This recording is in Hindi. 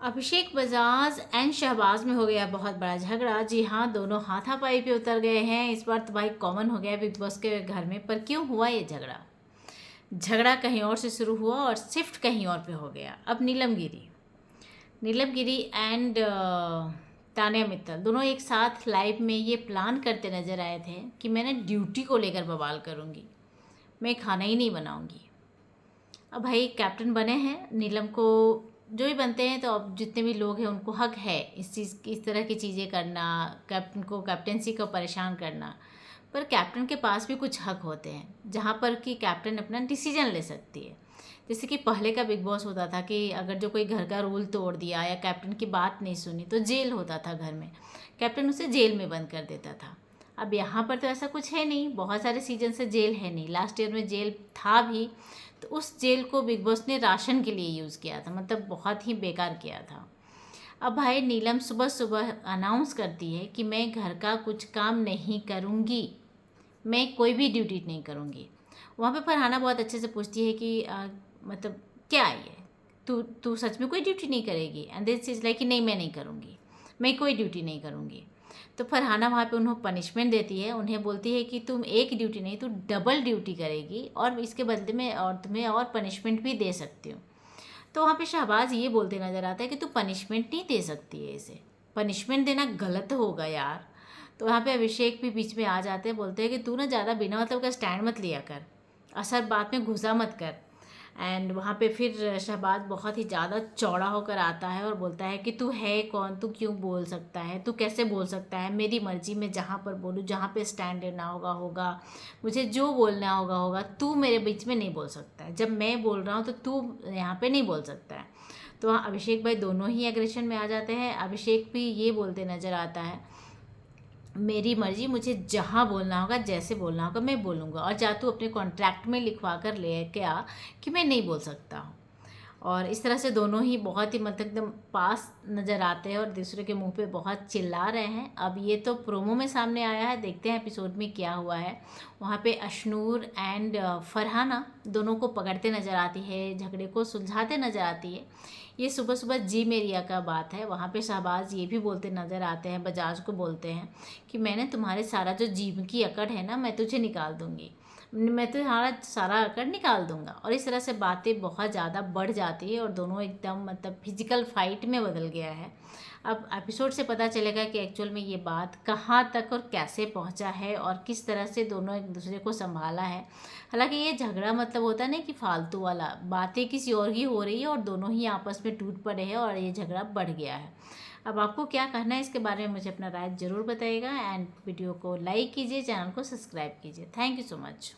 अभिषेक बजाज एंड शहबाज में हो गया बहुत बड़ा झगड़ा। जी हाँ, दोनों हाथापाई पे उतर गए हैं। इस बार तो भाई कॉमन हो गया बिग बॉस के घर में। पर क्यों हुआ ये झगड़ा? झगड़ा कहीं और से शुरू हुआ और शिफ्ट कहीं और पे हो गया। अब नीलम गिरी एंड तानिया मित्तल दोनों एक साथ लाइव में ये प्लान करते नजर आए थे कि मैंने ड्यूटी को लेकर बवाल करूँगी, मैं खाना ही नहीं बनाऊँगी। अब भाई कैप्टन बने हैं, नीलम को जो भी बनते हैं तो अब जितने भी लोग हैं उनको हक है इस तरह की चीज़ें करना, कैप्टन को कैप्टनसी को परेशान करना। पर कैप्टन के पास भी कुछ हक होते हैं जहाँ पर कि कैप्टन अपना डिसीजन ले सकती है। जैसे कि पहले का बिग बॉस होता था कि अगर जो कोई घर का रूल तोड़ दिया या कैप्टन की बात नहीं सुनी तो जेल होता था घर में, कैप्टन उसे जेल में बंद कर देता था। अब यहाँ पर तो ऐसा कुछ है नहीं, बहुत सारे सीजन से जेल है नहीं। लास्ट ईयर में जेल था भी तो उस जेल को बिग बॉस ने राशन के लिए यूज़ किया था, मतलब बहुत ही बेकार किया था। अब भाई नीलम सुबह सुबह अनाउंस करती है कि मैं घर का कुछ काम नहीं करूँगी, मैं कोई भी ड्यूटी नहीं करूँगी। वहाँ पे फरहाना बहुत अच्छे से पूछती है कि मतलब क्या है ये, तू तू सच में कोई ड्यूटी नहीं करेगी? एंड दिस इज़ लाइक कि नहीं मैं नहीं करूँगी, मैं कोई ड्यूटी नहीं करूँगी। तो फरहाना वहाँ पे उन्हें पनिशमेंट देती है, उन्हें बोलती है कि तुम एक ड्यूटी नहीं, तू डबल ड्यूटी करेगी और इसके बदले में और तुम्हें और पनिशमेंट भी दे सकती हूँ। तो वहाँ पे शहबाज ये बोलते नज़र आता है कि तू पनिशमेंट नहीं दे सकती है, इसे पनिशमेंट देना गलत होगा यार। तो वहाँ पे अभिषेक भी बीच में आ जाते हैं, बोलते हैं कि तू ना ज़्यादा बिना मतलब का स्टैंड मत लिया कर, असर बात में घुसा मत कर। एंड वहाँ पे फिर शहबाज बहुत ही ज़्यादा चौड़ा होकर आता है और बोलता है कि तू है कौन, तू क्यों बोल सकता है, तू कैसे बोल सकता है, मेरी मर्जी में जहाँ पर बोलूँ, जहाँ पे स्टैंड लेना होगा होगा, मुझे जो बोलना होगा होगा, तू मेरे बीच में नहीं बोल सकता है। जब मैं बोल रहा हूँ तो तू यहाँ पे नहीं बोल सकता है। तो वहाँ अभिषेक भाई दोनों ही एग्रेशन में आ जाते हैं। अभिषेक भी ये बोलते नज़र आता है, मेरी मर्जी, मुझे जहाँ बोलना होगा जैसे बोलना होगा मैं बोलूँगा, और जा तू अपने कॉन्ट्रैक्ट में लिखवा कर ले के आ कि मैं नहीं बोल सकता हूँ। और इस तरह से दोनों ही बहुत ही मतलब एकदम पास नज़र आते हैं और दूसरे के मुंह पे बहुत चिल्ला रहे हैं। अब ये तो प्रोमो में सामने आया है, देखते हैं एपिसोड में क्या हुआ है। वहाँ पे अशनूर एंड फरहाना दोनों को पकड़ते नज़र आती है, झगड़े को सुलझाते नज़र आती है। ये सुबह सुबह जी मेरिया का बात है। वहाँ पे शहबाज ये भी बोलते नज़र आते हैं, बजाज को बोलते हैं कि मैंने तुम्हारे सारा जो जीभ की अकड़ है ना, मैं तुझे निकाल दूँगी, मैं तुम्हारा सारा अकड़ निकाल दूंगा। और इस तरह से बातें बहुत ज़्यादा बढ़ जाती है और दोनों एकदम मतलब फिजिकल फाइट में बदल गया है। अब एपिसोड से पता चलेगा कि एक्चुअल में ये बात कहाँ तक और कैसे पहुँचा है और किस तरह से दोनों एक दूसरे को संभाला है। हालांकि ये झगड़ा मतलब होता है ना कि फालतू वाला, बातें किसी और की हो रही है और दोनों ही आपस में टूट पड़े हैं और ये झगड़ा बढ़ गया है। अब आपको क्या कहना है इसके बारे में मुझे अपना राय ज़रूर बताइएगा। एंड वीडियो को लाइक कीजिए, चैनल को सब्सक्राइब कीजिए। Thank you so much.